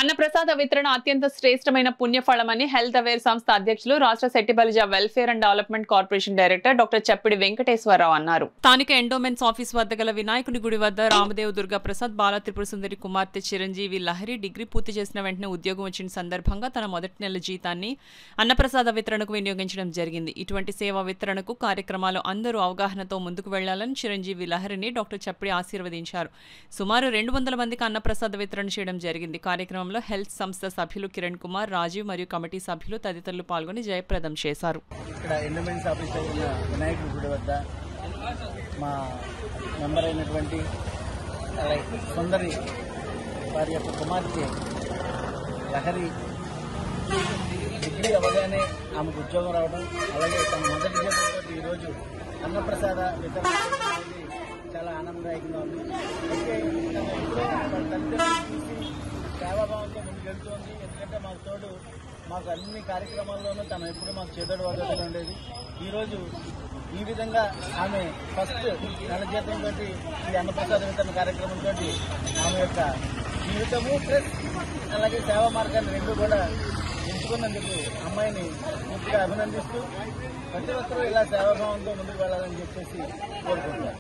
అన్నప్రసాద వితరణ అత్యంత శ్రేష్టమైన పుణ్యఫలమని హెల్త్ అవేర్ సంస్థ అధ్యక్షులు రాష్ట్ర Settibalija welfare and development corporation director doctor Chappidi Venkateswararao అన్నారు. స్థానిక ఎండోమెంట్స్ ఆఫీస్ వద్ద గల వినాయకుని గుడి వద్ద రామదేవ్ దుర్గా ప్రసాద్ బాల త్రిపుర సుందరి కుమార్తె చిరంజీవి లహరి డిగ్రీ పూర్తి చేసిన వెంటనే ఉద్యోగం వచ్చిన సందర్భంగా తన మొదటి నెల జీతాన్ని అన్నప్రసాద వితరణకు వినియోగించడం జరిగింది. ఇటువంటి సేవా వితరణకు కార్యక్రమాలు అందరూ అవగాహనతో ముందుకు వెళ్లాలని చిరంజీవి లహరిని డాక్టర్ చప్పిడి ఆశీర్వదించారు. సుమారు 200 మందికి అన్నప్రసాద వితరణ చేయడం జరిగింది. కార్యక్రమంలో హెల్త్ సంస్థ సభ్యులు కిరణ్ కుమార్, రాజీవ్ మరియు కమిటీ సభ్యులు తదితరులు పాల్గొని జయప్రదం చేశారు. ఇక్కడ ఎండోమెంట్స్ ఆఫీస్ ఉన్న వినాయకుడి గుడి వద్ద మా మెంబర్ అయినటువంటి సుందరి వారి యొక్క కుమార్తె లహరి డిగ్రీ అవ్వగానే ఆమెకు ఉద్యోగం రావడం, అలాగే తన మొదటి జీతంతో ఈరోజు అన్నప్రసాద వితరణ అనేది చాలా ఆనందదాయకంగా ఉంది. అయితే సేవాభావంతో ముందుకు వెళ్తుంది. ఎందుకంటే మాకు తోడు మాకు అన్ని కార్యక్రమాల్లోనూ తను ఎప్పుడు మాకు చేదోడు వాదోడుగా ఉండేది. ఈరోజు ఈ విధంగా ఆమె ఫస్ట్ నెల జీతంతో ఈ అన్నప్రసాద వితరణ కార్యక్రమంతో ఆమె యొక్క జీవితము ప్లస్ అలాగే సేవా మార్గాన్ని రెండు కూడా ఎంచుకున్నందుకు అమ్మాయిని పూర్తిగా అభినందిస్తూ ప్రతి ఒక్కరూ ఇలా సేవాభావంతో ముందుకు వెళ్ళాలని చెప్పేసి కోరుకుంటున్నారు.